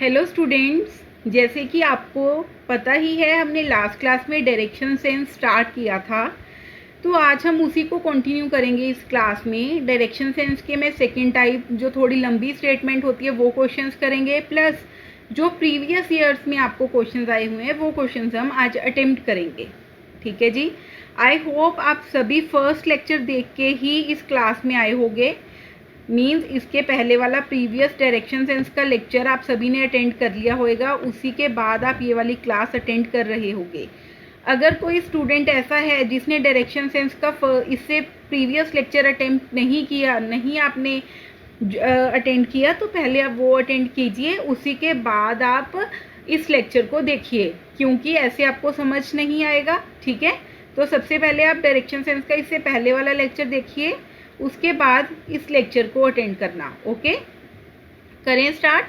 Hello students, जैसे कि आपको पता ही है हमने लास्ट क्लास में डायरेक्शन सेंस स्टार्ट किया था। तो आज हम उसी को कंटिन्यू करेंगे इस क्लास में। डायरेक्शन सेंस के में सेकंड टाइप जो थोड़ी लंबी स्टेटमेंट होती है वो क्वेश्चंस करेंगे, प्लस जो प्रीवियस ईयर्स में आपको क्वेश्चंस आए हुए हैं वो क्वेश्चंस हम आज अटेम्प्ट करेंगे। ठीक है जी। आई होप आप सभी फर्स्ट लेक्चर देख के ही इस क्लास में आए होंगे। मीन्स इसके पहले वाला प्रीवियस डायरेक्शन सेंस का लेक्चर आप सभी ने अटेंड कर लिया होगा, उसी के बाद आप ये वाली क्लास अटेंड कर रहे होंगे। अगर कोई स्टूडेंट ऐसा है जिसने डायरेक्शन सेंस का इससे प्रीवियस लेक्चर अटेम्प्ट नहीं किया, नहीं आपने अटेंड किया, तो पहले आप वो अटेंड कीजिए, उसी के बाद आप इस लेक्चर को देखिए, क्योंकि ऐसे आपको समझ नहीं आएगा। ठीक है, तो सबसे पहले आप डायरेक्शन सेंस का इससे पहले वाला लेक्चर देखिए, उसके बाद इस लेक्चर को अटेंड करना। ओके, करें स्टार्ट।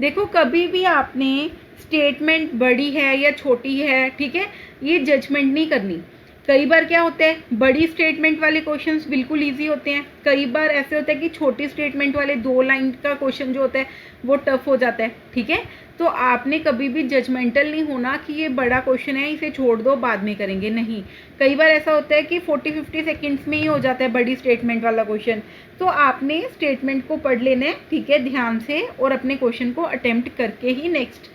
देखो, कभी भी आपने स्टेटमेंट बड़ी है या छोटी है, ठीक है, ये जजमेंट नहीं करनी। कई बार क्या होता है, बड़ी स्टेटमेंट वाले क्वेश्चंस बिल्कुल इजी होते हैं, कई बार ऐसे होता है कि छोटी स्टेटमेंट वाले 2 लाइन का क्वेश्चन जो होता है वो टफ हो जाता है। ठीक है, तो आपने कभी भी जजमेंटल नहीं होना कि ये बड़ा क्वेश्चन है, इसे छोड़ दो, बाद में करेंगे, नहीं। कई बार ऐसा होता है कि 40-50 सेकेंड्स में ही हो जाता है बड़ी स्टेटमेंट वाला क्वेश्चन, तो आपने स्टेटमेंट को पढ़ लेना है, ठीक है, ध्यान से, और अपने क्वेश्चन को अटेम्प्ट करके ही नेक्स्ट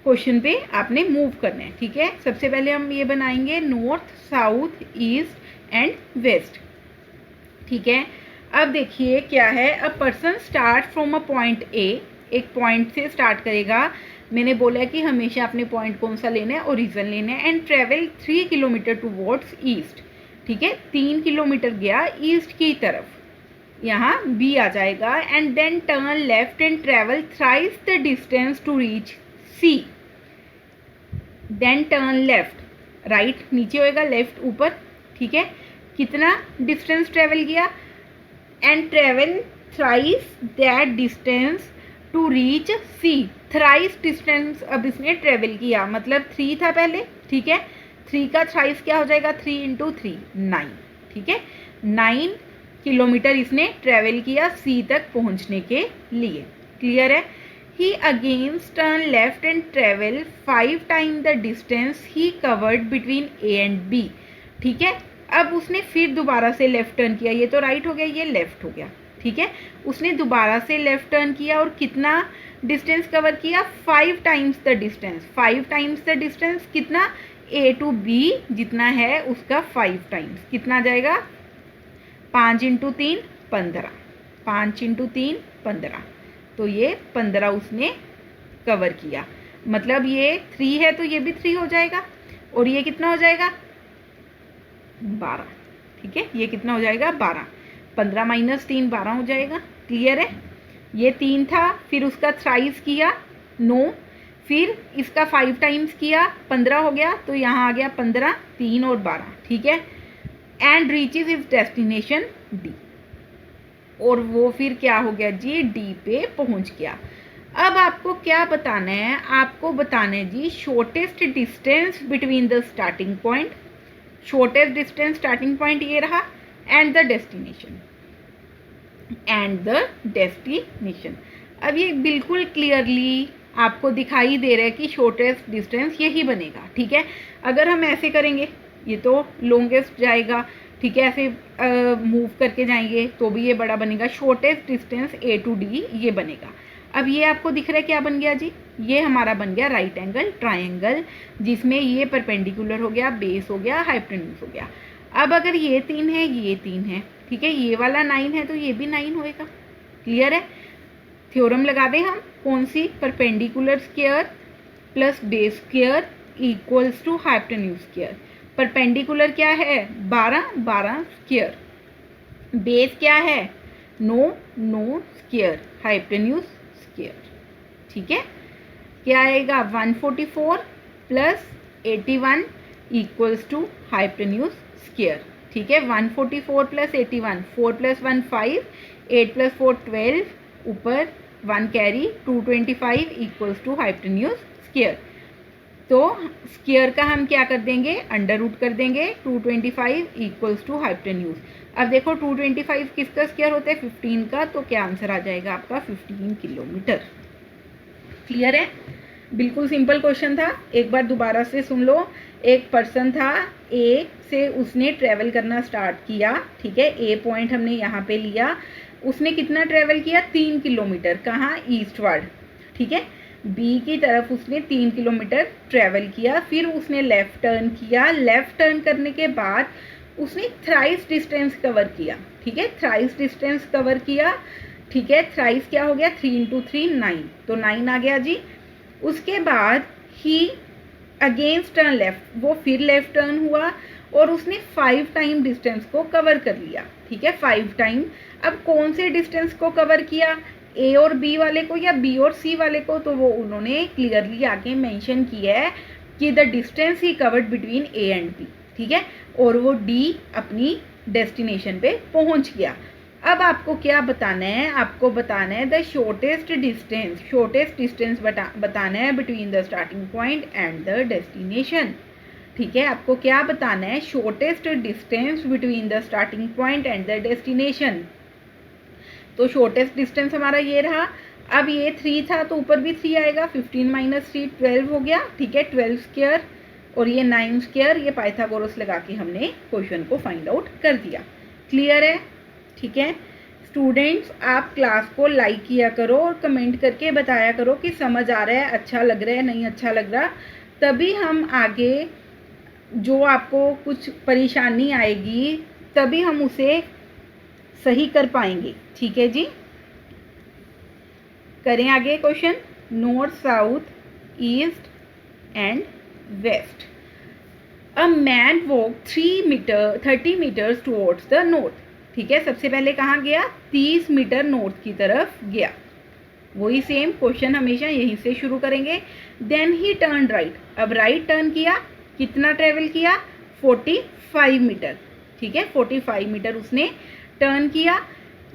क्वेश्चन पे आपने मूव करना है। ठीक है, सबसे पहले हम ये बनाएंगे north, south, east and west. ठीक है, अब देखिए क्या है, a person start from a point A, एक पॉइंट से स्टार्ट करेगा। मैंने बोला कि हमेशा अपने पॉइंट कौन सा लेना है, ओरिजिन लेना है, and travel 3 kilometre towards east. ठीक है, 3 किलोमीटर गया ईस्ट की तरफ, यहाँ बी आ जाएगा, and then turn left and travel thrice the distance to reach C. Then turn left, right नीचे होएगा, लेफ्ट ऊपर। ठीक है, कितना डिस्टेंस ट्रेवल किया, and travel thrice that distance to reach C. Thrice distance अब इसने ट्रेवल किया, मतलब 3 था पहले। ठीक है, 3 का थ्राइस क्या हो जाएगा, 3 × 3 9। ठीक है, 9 किलोमीटर इसने ट्रेवल किया सी तक पहुंचने के लिए। क्लियर है। He again turned left and traveled 5 times the distance he covered between A and B. ठीक है, अब उसने फिर दोबारा से लेफ्ट टर्न किया, ये तो राइट हो गया, ये लेफ्ट हो गया। ठीक है, उसने दोबारा से लेफ्ट टर्न किया और कितना डिस्टेंस कवर किया, 5 times the distance. 5 times the distance कितना, A to B जितना है उसका 5 टाइम्स, कितना जाएगा, 5 × 3 15, 5 × 3 15, तो ये 15 उसने कवर किया। मतलब ये 3 है तो ये भी 3 हो जाएगा, और ये कितना हो जाएगा, 12। ठीक है, ये कितना हो जाएगा, 12। 15 - 3 12 हो जाएगा। क्लियर है, ये 3 था, फिर उसका थ्राइस किया 9, फिर इसका 5 टाइम्स किया 15 हो गया, तो यहाँ आ गया 15, 3 और 12। ठीक है, and reaches is destination D, और वो फिर क्या हो गया जी, डी पे पहुंच गया। अब आपको क्या बताना है, आपको बताना है जी shortest distance between the starting point. Shortest distance starting point ये रहा, एंड द डेस्टिनेशन, अब ये बिल्कुल क्लियरली आपको दिखाई दे रहा है कि शॉर्टेस्ट डिस्टेंस यही बनेगा। ठीक है, अगर हम ऐसे करेंगे ये तो लॉन्गेस्ट जाएगा। ठीक है, ऐसे मूव करके जाएंगे तो भी ये बड़ा बनेगा। Shortest distance A to D ये बनेगा। अब ये आपको दिख रहा है क्या बन गया जी, ये हमारा बन गया राइट एंगल ट्रायंगल, जिसमें ये परपेंडिकुलर हो गया, बेस हो गया, हाइपोटेन्यूज हो गया। अब अगर ये 3 है, ये 3 है, ठीक है, ये वाला 9 है तो ये भी 9 होएगा। क्लियर है, थ्योरम लगा दें हम, कौन सी, perpendicular square plus base square equals to hypotenuse square. Perpendicular क्या है, 12 12 स्क्वायर, बेस क्या है, 9 9 स्क्वायर, हाइपोटेन्यूज स्क्वायर। ठीक है, क्या आएगा, 144 plus 81 equals to hypotenuse square. ठीक है, 144 प्लस 81, 4 + 1 5, 8 + 4 12, ऊपर 1 carry, 225 equals to hypotenuse square. तो स्क्वायर का हम क्या कर देंगे, अंडर रूट कर देंगे, 225 इक्वल्स टू हाइपोटेन्यूज। अब देखो 225 किसका स्क्वायर होता है, 15 का, तो क्या आंसर आ जाएगा आपका, 15 किलोमीटर। क्लियर है? बिल्कुल सिंपल क्वेश्चन था, एक बार दोबारा से सुन लो। एक पर्सन था, ए से उसने ट्रैवल करना स्टार्ट किया, ठीक है। ए पॉइंट हमने यहाँ पे लिया, उसने कितना ट्रैवल किया? 3 किलोमीटर। कहाँ? ईस्टवर्ड, ठीक है। बी की तरफ उसने 3 किलोमीटर ट्रैवल किया, फिर उसने लेफ़्ट टर्न किया। लेफ़्ट टर्न करने के बाद उसने थ्राइस डिस्टेंस कवर किया, ठीक है। थ्राइस डिस्टेंस कवर किया, ठीक है। थ्राइस क्या हो गया? 3 × 3 9, तो 9 आ गया जी। उसके बाद ही अगेंस्ट टर्न लेफ्ट, वो फिर लेफ्ट टर्न हुआ और उसने 5 टाइम डिस्टेंस को कवर कर लिया, ठीक है। 5 टाइम। अब कौन से डिस्टेंस को कवर किया? ए और बी वाले को या बी और सी वाले को? तो वो उन्होंने क्लियरली आके मेंशन किया है कि the distance he covered between A and B, ठीक है। और वो डी अपनी डेस्टिनेशन पे पहुंच गया। अब आपको क्या बताना है? आपको बताना है द शॉर्टेस्ट डिस्टेंस बताना है between the starting point and the destination, ठीक है। आपको क्या बताना है? Shortest distance between the starting point and the destination. तो शॉर्टेस्ट डिस्टेंस हमारा ये रहा। अब ये 3 था तो ऊपर भी 3 आएगा, 15 - 3 12 हो गया, ठीक है। 12 स्क्वायर और ये 9 स्क्वायर, ये पाइथागोरस लगा के हमने क्वेश्चन को फाइंड आउट कर दिया। क्लियर है? ठीक है स्टूडेंट्स, आप क्लास को लाइक किया करो और कमेंट करके बताया करो कि समझ आ रहा है, अच्छा लग रहा है, नहीं अच्छा लग रहा। तभी हम आगे जो आपको कुछ परेशानी आएगी तभी हम उसे सही कर पाएंगे, ठीक है जी। करें आगे question. North, south, east and west. A man walk 30 metres towards the north, ठीक है। सबसे पहले कहाँ गया? 30 मीटर नॉर्थ की तरफ गया। वही सेम क्वेश्चन हमेशा यहीं से शुरू करेंगे। Then he turn right. अब राइट टर्न किया, कितना ट्रेवल किया? 45 मीटर, ठीक है। 45 मीटर उसने टर्न किया।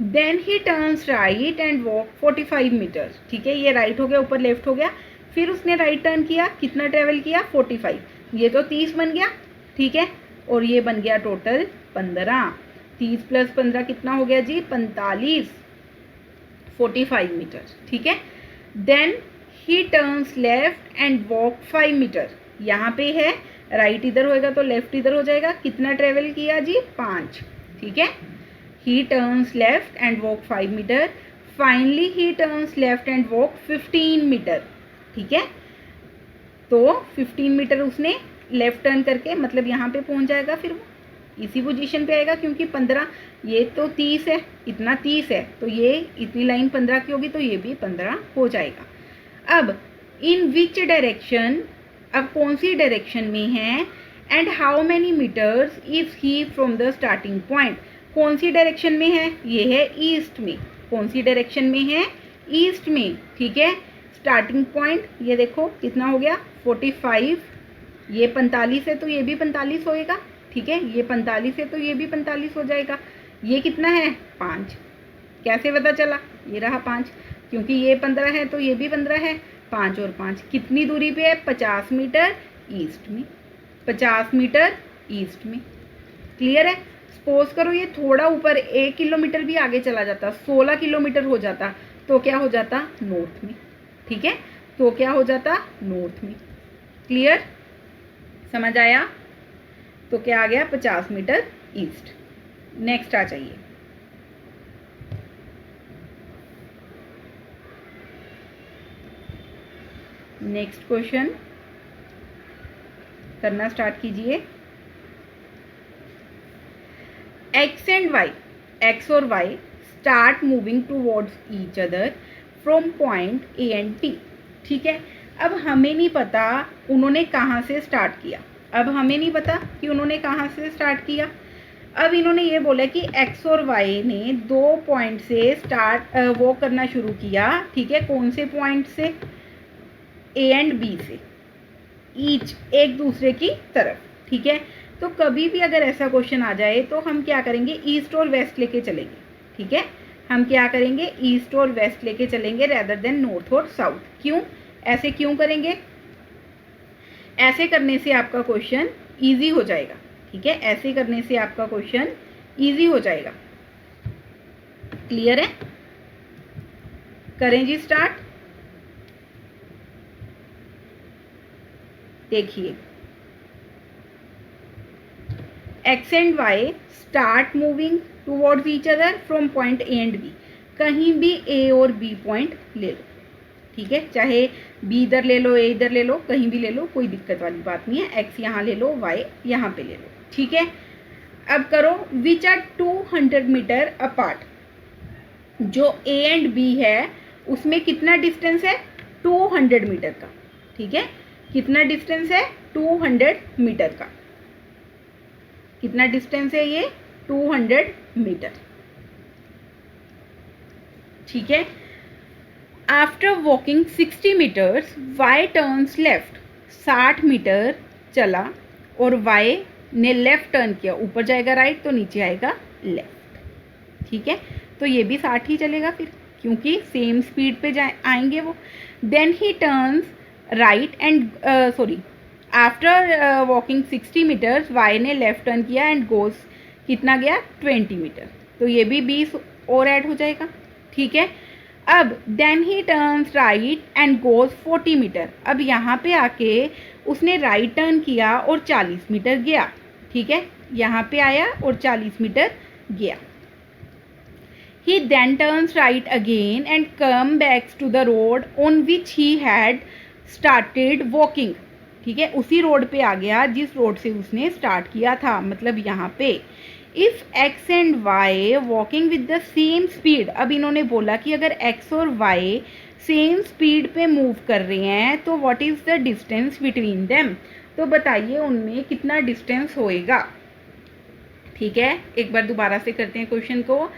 Then he turns right and walk 45 metre, ठीक है। ये राइट हो गया, ऊपर लेफ्ट हो गया। फिर उसने राइट टर्न किया, कितना ट्रेवल किया? 45। ये तो 30 बन गया, ठीक है। और ये बन गया टोटल 15। 30 + 15 कितना हो गया जी? 45। 45 मीटर, ठीक है। Then he turns left and walk 5 metre. यहाँ पे है राइट इधर होएगा तो लेफ्ट इधर हो जाएगा। कितना ट्रेवल किया जी? 5, ठीक है। He turns left and walk 5 metre. Finally he turns left and walk 15 metre, ठीक है। तो 15 मीटर उसने लेफ्ट टर्न करके मतलब यहाँ पे पहुँच जाएगा, फिर वो इसी पोजीशन पे आएगा क्योंकि 15, ये तो 30 है, इतना 30 है तो ये इतनी लाइन 15 की होगी तो ये भी 15 हो जाएगा। अब इन विच डायरेक्शन, अब कौन सी डायरेक्शन में है? And how many metres is he from the starting point. कौन सी डायरेक्शन में है? ये है ईस्ट में। कौन सी डायरेक्शन में है? ईस्ट में, ठीक है। स्टार्टिंग पॉइंट ये देखो कितना हो गया? 45। ये 45 है तो ये भी 45 होएगा, ठीक है। ये 45 है तो ये भी 45 हो जाएगा। ये कितना है? 5। कैसे पता चला? ये रहा 5, क्योंकि ये 15 है तो ये भी 15 है। 5 और 5 कितनी दूरी पे है? 50 मीटर ईस्ट में। 50 मीटर ईस्ट में। क्लियर है? सपोज करो ये थोड़ा ऊपर 1 किलोमीटर भी आगे चला जाता, 16 किलोमीटर हो जाता, तो क्या हो जाता? नॉर्थ में, ठीक है। तो क्या हो जाता? नॉर्थ में। क्लियर? समझ आया? तो क्या आ गया? 50 मीटर ईस्ट। नेक्स्ट आ जाइए। नेक्स्ट क्वेश्चन करना स्टार्ट कीजिए। एक्स एंड वाई, एक्स और Y start moving towards each other from point A and T, ठीक है। अब हमें नहीं पता उन्होंने कहाँ से स्टार्ट किया। अब हमें नहीं पता कि उन्होंने कहाँ से स्टार्ट किया। अब इन्होंने ये बोला कि एक्स और वाई ने 2 पॉइंट से स्टार्ट वॉक करना शुरू किया, ठीक है। कौन से पॉइंट से? ए एंड बी से, ईच एक दूसरे की तरफ, ठीक है। तो कभी भी अगर ऐसा क्वेश्चन आ जाए तो हम क्या करेंगे? ईस्ट और वेस्ट लेके चलेंगे, ठीक है। हम क्या करेंगे? ईस्ट और वेस्ट लेके चलेंगे रेदर देन नॉर्थ और साउथ। क्यों? ऐसे क्यों करेंगे? ऐसे करने से आपका क्वेश्चन ईजी हो जाएगा, ठीक है। ऐसे करने से आपका क्वेश्चन ईजी हो जाएगा। क्लियर है? करें जी स्टार्ट। देखिए X and Y start moving towards each other from point A and B. कहीं भी ए और बी पॉइंट ले लो, ठीक है, चाहे बी इधर ले लो, ए इधर ले लो, कहीं भी ले लो, कोई दिक्कत वाली बात नहीं है। एक्स यहाँ ले लो, वाई यहाँ पे ले लो, ठीक है। अब करो विच आर 200 मीटर अपार्ट। जो ए एंड बी है उसमें कितना डिस्टेंस है, 200 मीटर का, ठीक है। कितना डिस्टेंस है, 200 मीटर का। कितना डिस्टेंस है ये, 200 मीटर, ठीक है। After walking 60 metres Y turns left. 60 metre चला और वाई ने लेफ्ट टर्न किया, ऊपर जाएगा राइट तो नीचे आएगा लेफ्ट, ठीक है। तो ये भी 60 ही चलेगा फिर, क्योंकि सेम स्पीड पे आएंगे वो। Then he turns right and sorry after walking 60 metres Y ने लेफ्ट टर्न किया एंड गोज, कितना गया, 20 मीटर, तो ये भी 20 और ऐड हो जाएगा, ठीक है। अब then he turns right and goes 40 metre. अब यहाँ पे आके उसने राइट टर्न किया और 40 मीटर गया, ठीक है। यहाँ पे आया और 40 मीटर गया। He then turns right again and come back to the road on which he had started walking, ठीक है। उसी रोड पे आ गया जिस रोड से उसने स्टार्ट किया था, मतलब यहाँ पे। If X and Y walking with the same speed, अब इन्होंने बोला कि अगर एक्स और वाई सेम स्पीड पे मूव कर रहे हैं तो what is the distance between them, तो बताइए उनमें कितना डिस्टेंस होएगा, ठीक है। एक बार दोबारा से करते हैं क्वेश्चन को।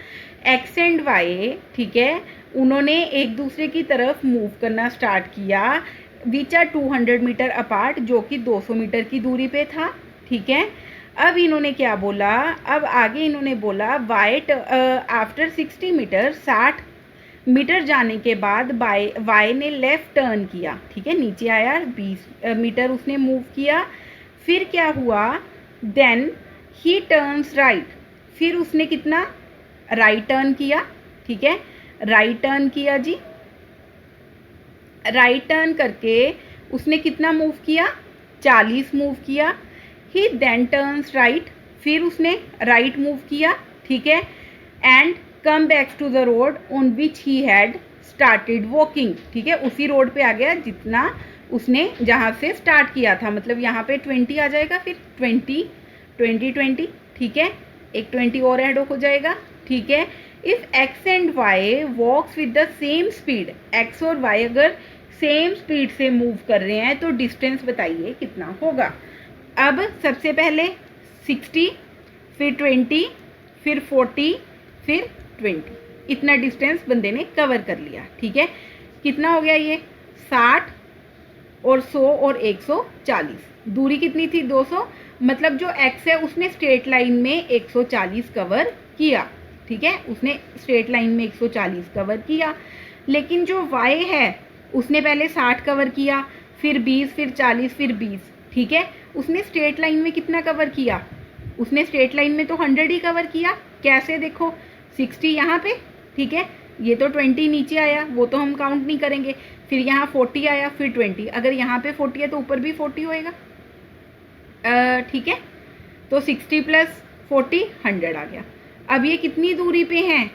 एक्स एंड वाई, ठीक है, उन्होंने एक दूसरे की तरफ मूव करना स्टार्ट किया, विच आर 200 मीटर अपार्ट, जो कि 200 मीटर की दूरी पे था, ठीक है। अब इन्होंने क्या बोला, अब आगे इन्होंने बोला वाई आफ्टर 60 मीटर, 60 मीटर जाने के बाद वाई ने लेफ्ट टर्न किया, ठीक है, नीचे आया, 20 मीटर उसने मूव किया। फिर क्या हुआ, देन ही टर्न्स राइट, फिर उसने कितना, राइट टर्न किया, ठीक है, राइट टर्न किया जी। राइट टर्न करके उसने कितना मूव किया, 40 मूव किया। ही देन टर्न्स राइट, फिर उसने राइट मूव किया, ठीक है, and come back to the road on which he had started walking, ठीक है, उसी रोड पे आ गया जितना उसने जहाँ से स्टार्ट किया था, मतलब यहाँ पे 20 आ जाएगा, फिर 20 20 20, ठीक है, एक 20 और ऐड हो जाएगा, ठीक है। If X and Y walks with the same speed, X और वाई अगर सेम स्पीड से मूव कर रहे हैं तो डिस्टेंस बताइए कितना होगा। अब सबसे पहले 60, फिर 20, फिर 40, फिर 20, इतना डिस्टेंस बंदे ने कवर कर लिया, ठीक है। कितना हो गया ये, 60 और 100 और 140, दूरी कितनी थी, 200, मतलब जो x है उसने स्ट्रेट लाइन में 140 कवर किया, ठीक है, उसने स्ट्रेट लाइन में 140 कवर किया। लेकिन जो y है उसने पहले 60 कवर किया, फिर 20, फिर 40, फिर 20, ठीक है। उसने स्ट्रेट लाइन में कितना कवर किया, उसने स्ट्रेट लाइन में तो 100 ही कवर किया। कैसे, देखो 60 यहाँ पे, ठीक है, ये तो 20 नीचे आया, वो तो हम काउंट नहीं करेंगे। फिर यहाँ 40 आया, फिर 20, अगर यहाँ पे 40 है तो ऊपर भी 40 होएगा, ठीक है। तो 60 + 40 100 आ गया। अब ये कितनी दूरी पे हैं,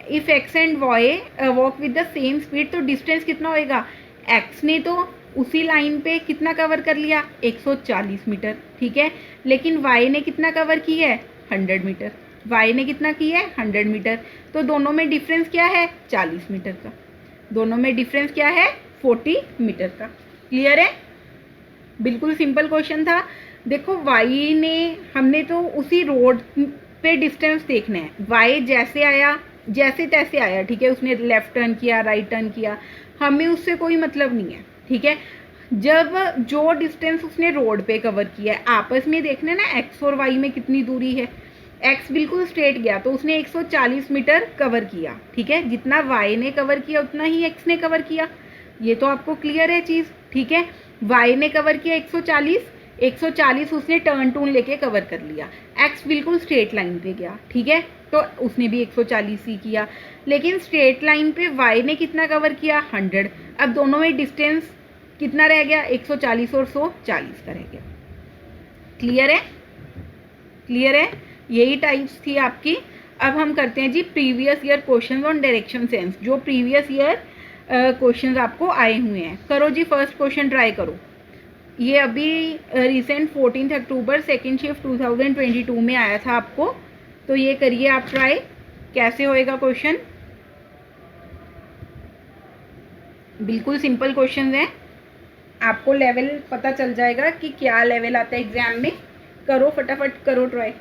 if X and Y walk with the same speed, तो डिस्टेंस कितना होएगा, एक्स ने तो उसी लाइन पे कितना कवर कर लिया, 140 मीटर, ठीक है। लेकिन वाई ने कितना कवर किया है, 100 मीटर, वाई ने कितना किया है, 100 मीटर, तो दोनों में डिफरेंस क्या है, 40 मीटर का, दोनों में डिफरेंस क्या है, 40 मीटर का। क्लियर है, बिल्कुल सिंपल क्वेश्चन था। देखो वाई ने, हमने तो उसी रोड पे डिस्टेंस देखना है, वाई जैसे आया जैसे तैसे आया, ठीक है, उसने लेफ्ट टर्न किया, राइट टर्न किया, हमें उससे कोई मतलब नहीं है, ठीक है। जब जो डिस्टेंस उसने रोड पे कवर किया है, आपस में देखना ना एक्स और वाई में कितनी दूरी है। एक्स बिल्कुल स्ट्रेट गया तो उसने 140 मीटर कवर किया, ठीक है, जितना वाई ने कवर किया उतना ही एक्स ने कवर किया, ये तो आपको क्लियर है चीज़, ठीक है। वाई ने कवर किया 140 उसने टर्न टून लेके कवर कर लिया, एक्स बिल्कुल स्ट्रेट लाइन पे गया, ठीक है, तो उसने भी 140 ही किया। लेकिन स्ट्रेट लाइन पे वाई ने कितना कवर किया, 100। अब दोनों में डिस्टेंस कितना रह गया, 140 और 140 का रह गया। क्लियर है, क्लियर है, यही टाइप्स थी आपकी। अब हम करते हैं जी previous year questions on direction sense, जो प्रीवियस ईयर क्वेश्चंस आपको आए हुए हैं। करो जी, फर्स्ट क्वेश्चन ट्राई करो। ये अभी रिसेंट 14 अक्टूबर सेकेंड शिफ्ट 2022 में आया था आपको, तो ये करिए आप ट्राई, कैसे होएगा क्वेश्चन। बिल्कुल सिंपल क्वेश्चन हैं, आपको लेवल पता चल जाएगा कि क्या लेवल आता है एग्जाम में। करो फटाफट करो ट्राई।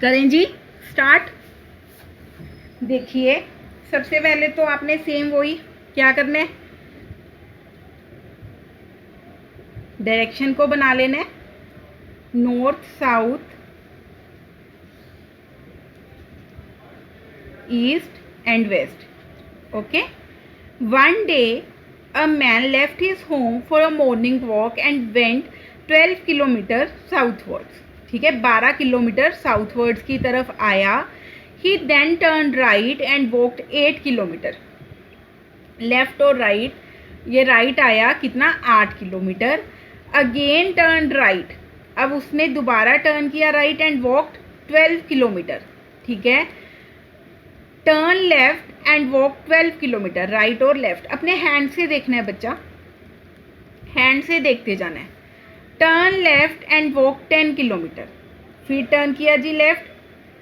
करें जी स्टार्ट। देखिए सबसे पहले तो आपने सेम वही क्या करना है, डायरेक्शन को बना लेना है, north south east and west. Okay, one day a man left his home for a morning walk and went 12 kilometre southwards. ठीक है, 12 किलोमीटर साउथवर्ड्स की तरफ आया। He then turn right and walked 8 kilometre. Left और right, ये right आया कितना, 8 kilometre. Again turn right, अब उसने दोबारा टर्न किया राइट एंड वॉकड 12 किलोमीटर। ठीक है, turn left and walk 12 kilometre, right और लेफ्ट। अपने हैंड से देखना है बच्चा, हैंड से देखते जाना है। Turn left and walk 10 kilometre, फिर टर्न किया जी लेफ्ट,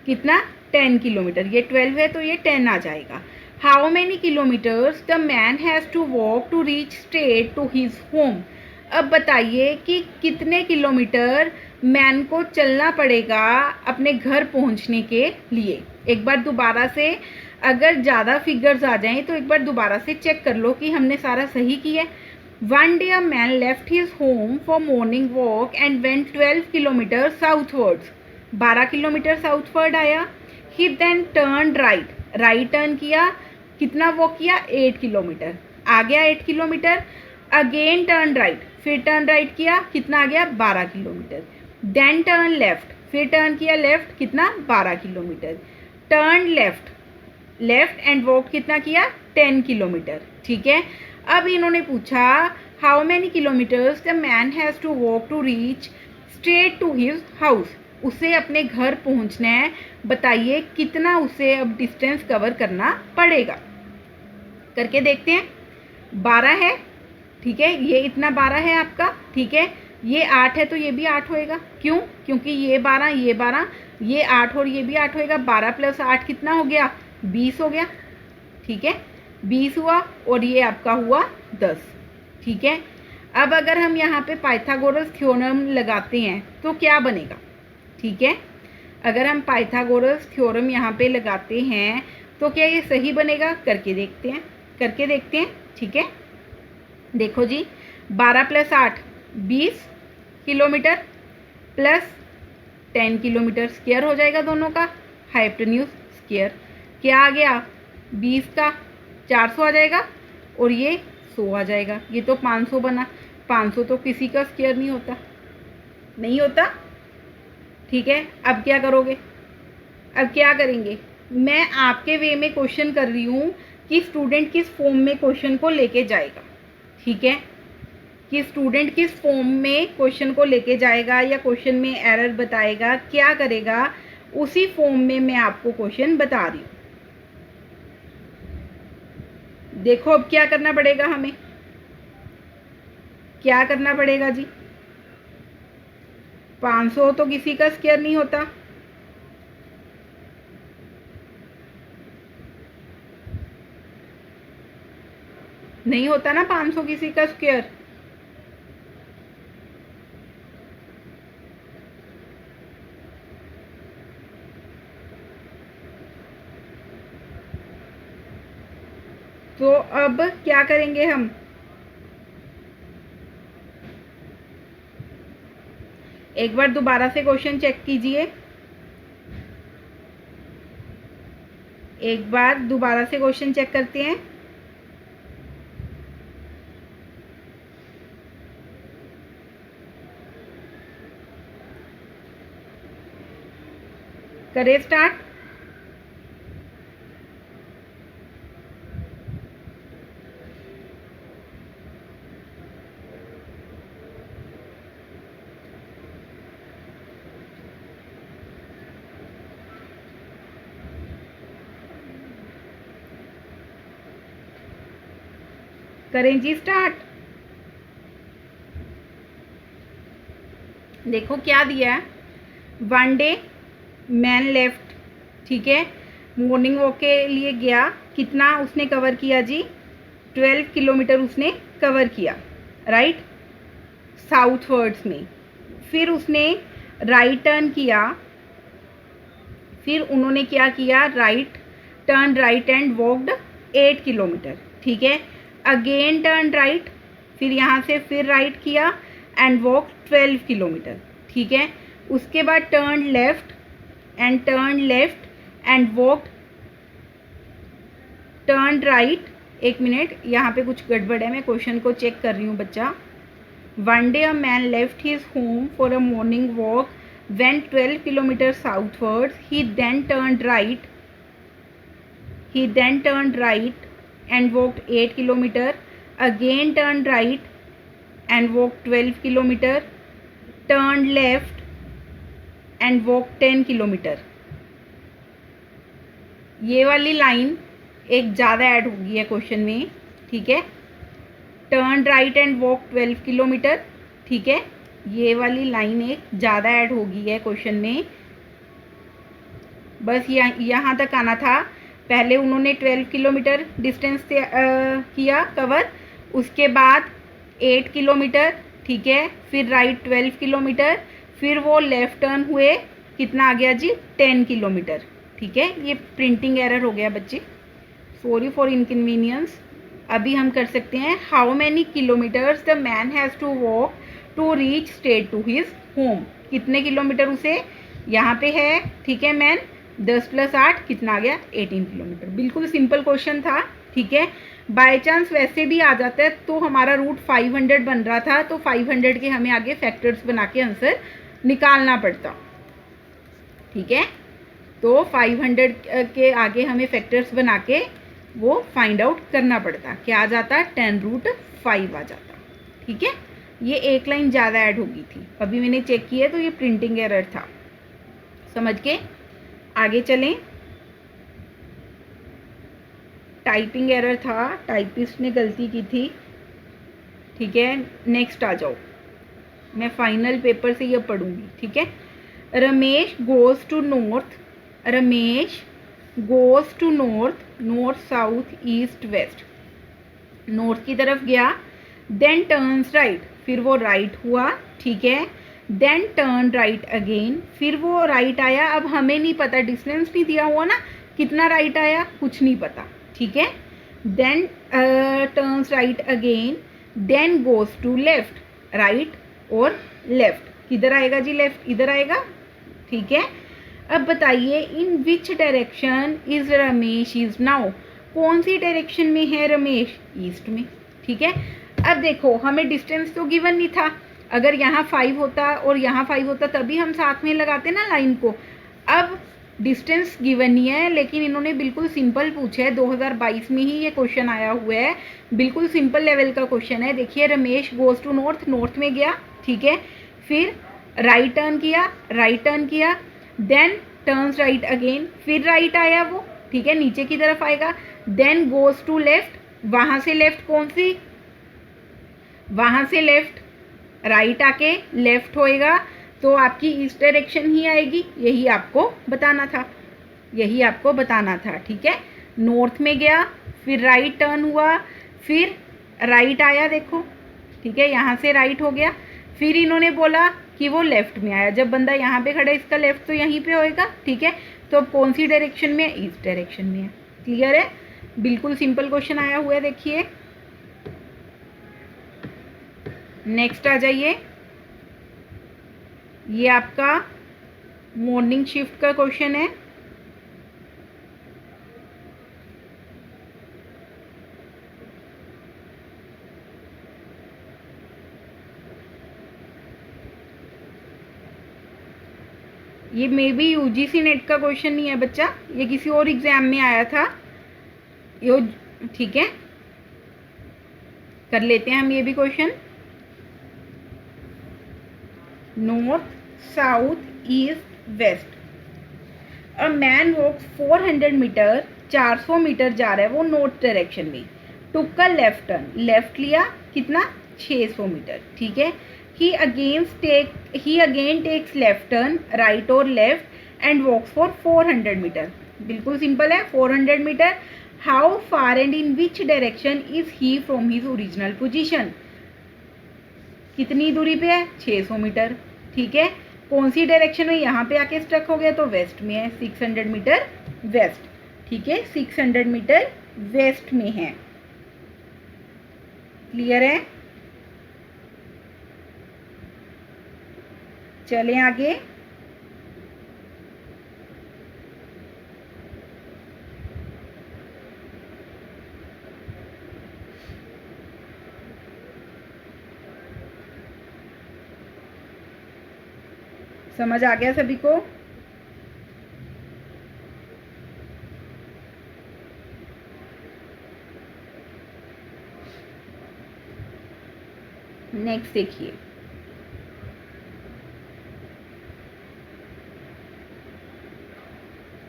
कितना, 10 किलोमीटर। ये 12 है तो ये 10 आ जाएगा। How many kilometres the man has to walk to reach straight to his home. अब बताइए कि कितने किलोमीटर मैन को चलना पड़ेगा अपने घर पहुंचने के लिए। एक बार दोबारा से, अगर ज़्यादा फिगर्स आ जाएं तो एक बार दोबारा से चेक कर लो कि हमने सारा सही किया है। One day a man left his home for morning walk and went 12 kilometre southwards, 12 kilometre southward आया। He then turn right, right turn किया, कितना वॉक किया, 8 किलोमीटर, आ गया 8 किलोमीटर। अगेन टर्न राइट, फिर टर्न राइट किया, कितना आ गया, 12 किलोमीटर। देन टर्न लेफ्ट, फिर टर्न किया लेफ्ट, कितना, 12 kilometre. Turn left, left and walk कितना किया, 10 किलोमीटर। ठीक है, अब इन्होंने पूछा how many kilometres the man has to walk to reach straight to his house. उसे अपने घर पहुंचना है, बताइए कितना उसे अब डिस्टेंस कवर करना पड़ेगा। करके देखते हैं। 12 है, ठीक है, ये इतना 12 है आपका। ठीक है, ये 8 है तो ये भी 8 होएगा। क्यों, क्योंकि ये 12, ये 12, ये 8 और ये भी 8 होएगा। 12 प्लस 8 कितना हो गया, 20 हो गया। ठीक है, 20 हुआ और ये आपका हुआ 10। ठीक है, अब अगर हम यहाँ पे पाइथागोरस थ्योरम लगाते हैं तो क्या बनेगा। ठीक है, अगर हम पाइथागोरस थ्योरम यहाँ पे लगाते हैं तो क्या ये सही बनेगा, करके देखते हैं, करके देखते हैं। ठीक है, देखो जी, 12 plus 8 20 kilometre plus 10 kilometre, square हो जाएगा दोनों का, हाइपोटेन्यूज स्क्वायर। क्या आ गया, 20 का 400 आ जाएगा और ये 100 आ जाएगा। ये तो 500 बना, 500 तो किसी का स्क्वायर नहीं होता, नहीं होता। ठीक है, अब क्या करोगे, अब क्या करेंगे, मैं आपके वे में क्वेश्चन कर रही हूँ कि स्टूडेंट किस फॉर्म में क्वेश्चन को लेके जाएगा। ठीक है, कि स्टूडेंट किस फॉर्म में क्वेश्चन को लेके जाएगा या क्वेश्चन में एरर बताएगा, क्या करेगा, उसी फॉर्म में मैं आपको क्वेश्चन बता रही हूँ। देखो अब क्या करना पड़ेगा हमें, क्या करना पड़ेगा जी। 500 तो किसी का स्क्वायर नहीं होता, नहीं होता ना 500 किसी का स्क्वायर। तो अब क्या करेंगे हम, एक बार दोबारा से क्वेश्चन चेक कीजिए। एक बार दोबारा से क्वेश्चन चेक करते हैं। करें स्टार्ट। करें जी स्टार्ट। देखो क्या दिया है, वन डे मैन लेफ्ट, ठीक है, मॉर्निंग वॉक के लिए गया, कितना उसने कवर किया जी, 12 किलोमीटर उसने कवर किया, राइट, साउथवर्ड्स में। फिर उसने राइट टर्न किया, फिर उन्होंने क्या किया, right turn right and walked 8 kilometre, ठीक है। अगेन टर्न राइट, फिर यहाँ से फिर राइट किया एंड वॉक 12 किलोमीटर, ठीक है। उसके बाद turn left and walk turn right. एक मिनट, यहाँ पे कुछ गड़बड़ है, मैं क्वेश्चन को चेक कर रही हूँ बच्चा। One day a man left his home for a morning walk, went 12 kilometers southwards. He then turned right and walked 8 kilometers. Again turned right and walked 12 kilometers. Turned left and walked 10 kilometers. ये वाली line एक ज़्यादा add होगी है question में, ठीक है। Turn right and walk 12 kilometre, ठीक है, ये वाली लाइन एक ज़्यादा ऐड होगी है क्वेश्चन में। बस यहाँ तक आना था। पहले उन्होंने 12 किलोमीटर डिस्टेंस किया कवर, उसके बाद 8 किलोमीटर, ठीक है, फिर राइट 12 किलोमीटर, फिर वो लेफ़्ट टर्न हुए, कितना आ गया जी, 10 किलोमीटर, ठीक है। ये प्रिंटिंग एरर हो गया बच्चे, सॉरी फॉर इनकन्वीनियंस। अभी हम कर सकते हैं, how many kilometres the man has to walk to reach straight to his home. कितने किलोमीटर उसे, यहाँ पे है, ठीक है, मैन 10 + 8 कितना आ गया, 18 किलोमीटर। बिल्कुल सिंपल क्वेश्चन था, ठीक है। बाय चांस वैसे भी आ जाता है तो हमारा रूट 500 बन रहा था, तो 500 के हमें आगे फैक्टर्स बना के आंसर निकालना पड़ता, ठीक है। तो 500 के आगे हमें फैक्टर्स बना के वो फाइंड आउट करना पड़ता, क्या आ जाता, 10√5 आ जाता, ठीक है। ये एक लाइन ज़्यादा ऐड होगी थी, अभी मैंने चेक किया तो ये प्रिंटिंग एरर था, समझ के आगे चलें। टाइपिंग एरर था, टाइपिस्ट ने गलती की थी, ठीक है। नेक्स्ट आ जाओ, मैं फाइनल पेपर से ये पढ़ूंगी, ठीक है। Ramesh goes to north, Ramesh goes to north, north south east west, north की तरफ गया, देन टर्न्स राइट, फिर वो राइट हुआ, ठीक है, देन टर्न राइट अगेन, फिर वो राइट आया। अब हमें नहीं पता, डिस्टेंस नहीं दिया हुआ ना, कितना राइट आया कुछ नहीं पता, ठीक है। Then turns right again, then goes to left, right और लेफ्ट, किधर आएगा जी, लेफ्ट इधर आएगा, ठीक है। अब बताइए, in which direction is Ramesh is now, कौन सी डायरेक्शन में है रमेश, ईस्ट में, ठीक है। अब देखो, हमें डिस्टेंस तो गिवन नहीं था, अगर यहाँ 5 होता और यहाँ 5 होता तभी हम साथ में लगाते ना लाइन को। अब डिस्टेंस गिवन नहीं है, लेकिन इन्होंने बिल्कुल सिंपल पूछा है, 2022 में ही ये क्वेश्चन आया हुआ है, बिल्कुल सिंपल लेवल का क्वेश्चन है। देखिए, Ramesh goes to north, north में गया, ठीक है, फिर राइट टर्न किया, देन टर्न्स राइट अगेन, फिर राइट आया वो, ठीक है, नीचे की तरफ आएगा, देन गोज़ टू लेफ्ट, वहाँ से लेफ्ट कौन सी, वहाँ से लेफ्ट राइट आके लेफ्ट होएगा, तो आपकी ईस्ट डायरेक्शन ही आएगी, यही आपको बताना था, ठीक है। नॉर्थ में गया, फिर राइट टर्न हुआ, फिर राइट आया, देखो, ठीक है, यहाँ से राइट हो गया, फिर इन्होंने बोला कि वो लेफ्ट में आया। जब बंदा यहाँ पे खड़ा है, इसका लेफ्ट तो यहीं पे होएगा, ठीक है। तो अब कौन सी डायरेक्शन में है, ईस्ट डायरेक्शन में है, क्लियर है। बिल्कुल सिंपल क्वेश्चन आया हुआ है, देखिए। नेक्स्ट आ जाइए, ये आपका मॉर्निंग शिफ्ट का क्वेश्चन है। ये मे बी यूजीसी नेट का क्वेश्चन नहीं है बच्चा, ये किसी और एग्जाम में आया था यो। ठीक है, कर लेते हैं हम ये भी question. North, south, east, west. A man walks 400 metre, 400 metre जा रहा है वो नॉर्थ डायरेक्शन में। Took a left turn, left लिया कितना 600 मीटर। ठीक है, he again takes left turn right और left and walks for 400 metre. बिल्कुल सिंपल है, 400 metre. How far and in which direction is he from his original position. कितनी दूरी पे है 600 मीटर। ठीक है, कौन सी डायरेक्शन में, यहाँ पे आके स्टक हो गया तो वेस्ट में है, 600 मीटर वेस्ट। ठीक है, 600 मीटर वेस्ट में है। क्लियर है, चलें आगे। समझ आ गया सभी को? नेक्स्ट देखिए,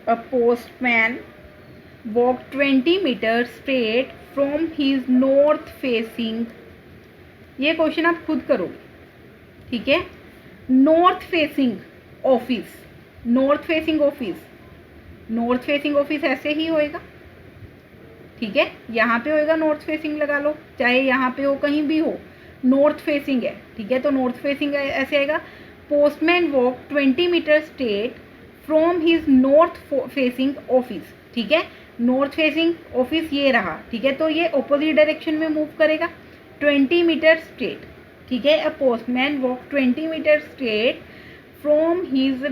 a postman walk 20 metre straight from his north facing. ये क्वेश्चन आप खुद करोगे। ठीक है, north facing office, north facing office, north facing office ऐसे ही होएगा। ठीक है, यहाँ पे होएगा नॉर्थ फेसिंग लगा लो, चाहे यहाँ पे हो कहीं भी हो, नॉर्थ फेसिंग है। ठीक है, तो नॉर्थ फेसिंग ऐसे आएगा। Postman walk 20 metre straight from his north facing office. ठीक है, नॉर्थ फेसिंग ऑफिस ये रहा। ठीक है, तो ये ऑपोजिट डायरेक्शन में मूव करेगा 20 मीटर स्ट्रेट। ठीक है, a postman walk 20 metre straight from his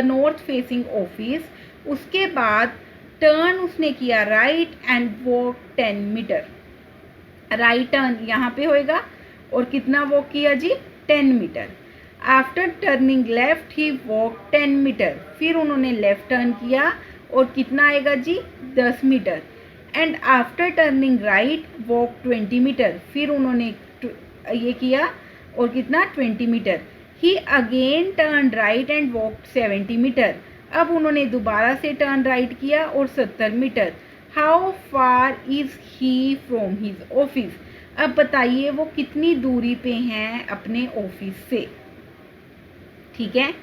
north facing office. उसके बाद टर्न उसने किया right and walk 10 metre. Right turn यहाँ पे होएगा और कितना वॉक किया जी 10 metre. After turning left he walk 10 metre. फिर उन्होंने लेफ्ट टर्न किया और कितना आएगा जी 10 metre. And after turning right walk 20 metre. फिर उन्होंने ये किया और कितना 20 metre. He again turn right and walk 70 metre. अब उन्होंने दोबारा से टर्न राइट किया और 70 metre. How far is he from his office. अब बताइए वो कितनी दूरी पे हैं अपने ऑफिस से। ठीक है,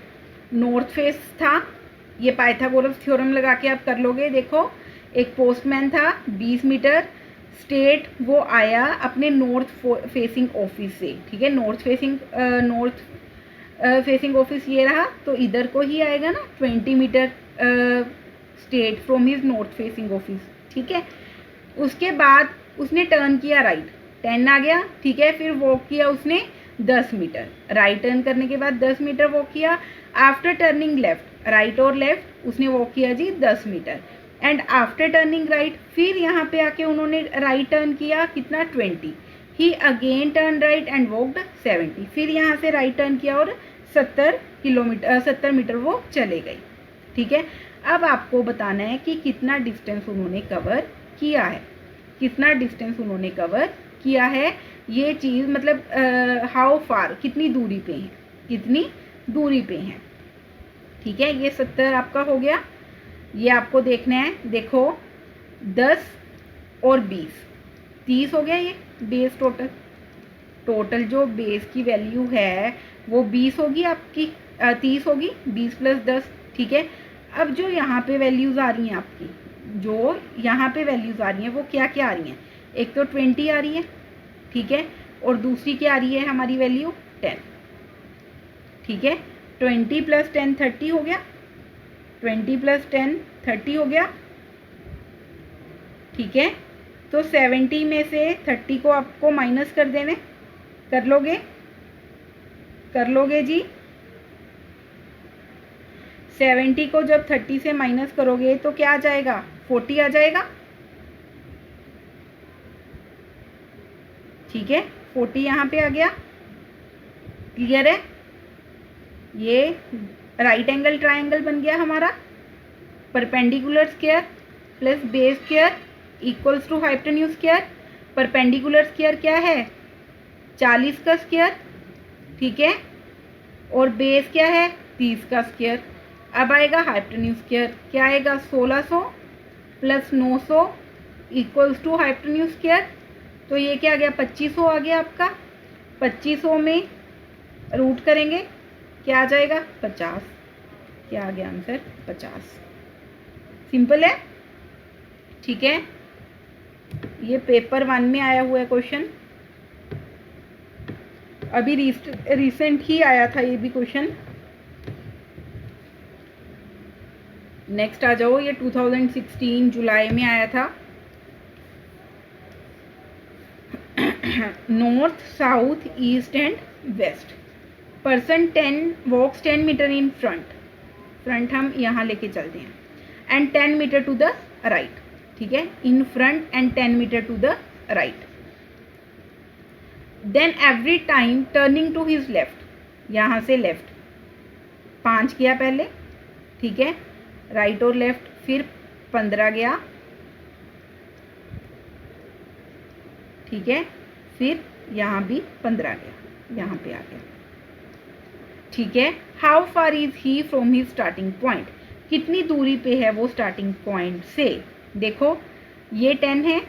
नॉर्थ फेस था, ये पाइथागोरस थ्योरम लगा के आप कर लोगे। देखो, एक पोस्टमैन था 20 मीटर स्ट्रेट, वो आया अपने नॉर्थ फेसिंग ऑफिस से। ठीक है, नॉर्थ फेसिंग ऑफिस ये रहा, तो इधर को ही आएगा ना 20 metre straight from his north facing office. ठीक है, उसके बाद उसने टर्न किया राइट, 10 आ गया। ठीक है, फिर वॉक किया उसने 10 मीटर। राइट टर्न करने के बाद 10 मीटर वॉक किया। आफ्टर टर्निंग लेफ्ट, राइट और लेफ्ट उसने वॉक किया जी 10 metre. And after turning right, फिर यहाँ पे आके उन्होंने राइट टर्न किया कितना 20। He again turn right and walked 70। फिर यहाँ से राइट टर्न किया और 70 मीटर वो चले गए। ठीक है, अब आपको बताना है कि कितना डिस्टेंस उन्होंने कवर किया है, कितना डिस्टेंस उन्होंने कवर किया है। ये चीज़ मतलब हाउ फार, कितनी दूरी पे हैं, कितनी दूरी पे हैं। ठीक है, ये 70 आपका हो गया। ये आपको देखना है, देखो 10 और 20, 30 हो गया। ये बेस टोटल जो बेस की वैल्यू है वो 20 होगी आपकी, 30 होगी, 20 + 10। ठीक है, अब जो यहाँ पे वैल्यूज़ आ रही हैं आपकी, जो यहाँ पे वैल्यूज़ आ रही हैं वो क्या क्या आ रही हैं। एक तो 20 आ रही है। ठीक है, और दूसरी क्या आ रही है हमारी वैल्यू 10। ठीक है, 20 + 10 30 हो गया, 20 + 10 30 हो गया। ठीक है, तो 70 में से 30 को आपको माइनस कर देने, कर लोगे जी। 70 को जब 30 से माइनस करोगे तो क्या आ जाएगा, 40 आ जाएगा। ठीक है, 40 यहाँ पे आ गया। क्लियर है, ये राइट एंगल ट्राइंगल बन गया हमारा, perpendicular square plus base square equals to hypotenuse square. Perpendicular square क्या है 40 का स्क्वायर, ठीक है, और बेस क्या है 30 का स्क्वायर। अब आएगा हाइपोटेन्यूज स्क्वायर, क्या आएगा 1600 plus 900 equals to hypotenuse square. तो ये क्या आ गया 2500 आ गया आपका। 2500 में रूट करेंगे क्या आ जाएगा 50, क्या आ गया आंसर 50। सिंपल है, ठीक है। ये पेपर 1 में आया हुआ है क्वेश्चन, अभी रिसेंट ही आया था ये भी क्वेश्चन। नेक्स्ट आ जाओ, ये 2016 जुलाई में आया था। North south east and west, person 10 walks 10 metre in front हम यहाँ लेके चलते हैं, and 10 metre to the right, ठीक है, in front and 10 metre to the right. Then every time turning to his left, यहाँ से लेफ्ट 5 किया पहले, ठीक है, राइट और लेफ्ट, फिर 15 गया, ठीक है, फिर यहाँ भी 15 गया, यहाँ पे आ गया, ठीक है। How far is he from his starting point, कितनी दूरी पे है वो स्टार्टिंग पॉइंट से। देखो ये 10 है,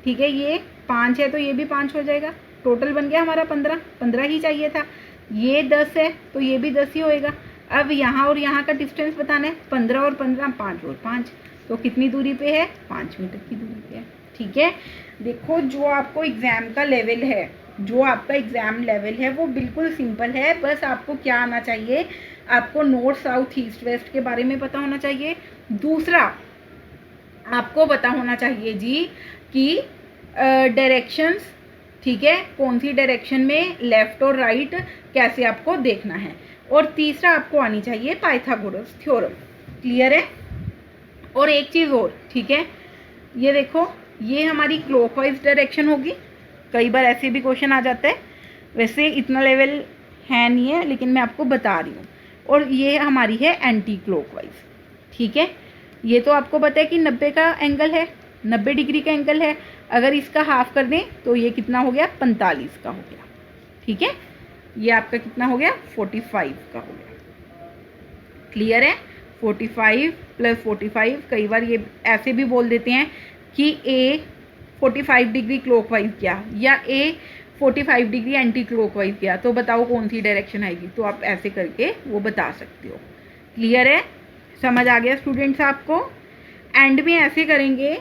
ठीक है, ये 5 है तो ये भी 5 हो जाएगा, टोटल बन गया हमारा 15 ही चाहिए था। ये 10 है तो ये भी 10 ही होएगा। अब यहाँ और यहाँ का डिस्टेंस बताना है, 15 और 15 5 और 5, तो कितनी दूरी पे है 5 मीटर की दूरी पे है, ठीक है। देखो जो आपको एग्ज़ाम का लेवल है, जो आपका एग्ज़ाम लेवल है वो बिल्कुल सिंपल है, बस आपको क्या आना चाहिए, आपको नॉर्थ साउथ ईस्ट वेस्ट के बारे में पता होना चाहिए। दूसरा आपको पता होना चाहिए जी कि डायरेक्शंस, ठीक है, कौन सी डायरेक्शन में लेफ्ट और राइट कैसे आपको देखना है। और तीसरा आपको आनी चाहिए पाइथागोरस थ्योरम, क्लियर है। और एक चीज़ और, ठीक है, ये देखो ये हमारी क्लॉकवाइज डायरेक्शन होगी, कई बार ऐसे भी क्वेश्चन आ जाता है, वैसे इतना लेवल है नहीं है लेकिन मैं आपको बता रही हूँ। और ये हमारी है एंटी क्लॉकवाइज, ठीक है। ये तो आपको पता है कि 90 का एंगल है, 90 डिग्री का एंगल है, अगर इसका हाफ कर दें तो ये कितना हो गया 45 का हो गया, ठीक है। ये आपका कितना हो गया 45 का हो गया, क्लियर है। 45 प्लस 45, कई बार ये ऐसे भी बोल देते हैं कि ए 45 डिग्री क्लॉकवाइज गया या ए 45 डिग्री एंटी क्लॉकवाइज गया, तो बताओ कौन सी डायरेक्शन आएगी, तो आप ऐसे करके वो बता सकते हो, क्लियर है, समझ आ गया स्टूडेंट्स आपको। एंड में ऐसे करेंगे,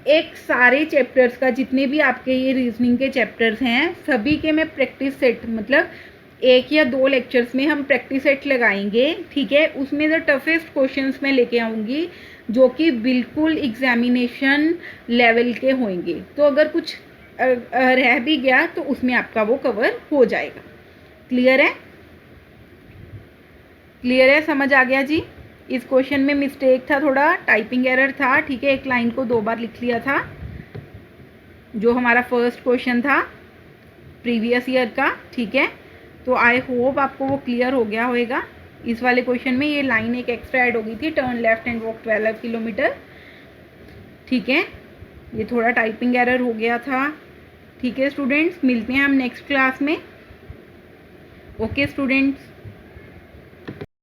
एक सारे चैप्टर्स का जितने भी आपके ये रीजनिंग के चैप्टर्स हैं सभी के मैं प्रैक्टिस सेट, मतलब 1 या 2 लेक्चर्स में हम प्रैक्टिस सेट लगाएंगे, ठीक है। उसमें जो टफेस्ट क्वेश्चंस मैं लेके आऊँगी जो कि बिल्कुल एग्जामिनेशन लेवल के होंगे, तो अगर कुछ रह भी गया तो उसमें आपका वो कवर हो जाएगा, क्लियर है, क्लियर है, समझ आ गया जी। इस क्वेश्चन में मिस्टेक था, थोड़ा टाइपिंग एरर था, ठीक है, एक लाइन को 2 बार लिख लिया था, जो हमारा फर्स्ट क्वेश्चन था प्रीवियस ईयर का, ठीक है। तो आई होप आपको वो क्लियर हो गया होगा। इस वाले क्वेश्चन में ये लाइन एक एक्स्ट्रा ऐड हो गई थी, turn left and walk 12 kilometre, ठीक है, ये थोड़ा टाइपिंग एरर हो गया था, ठीक है स्टूडेंट्स। मिलते हैं हम नेक्स्ट क्लास में, ओके स्टूडेंट्स।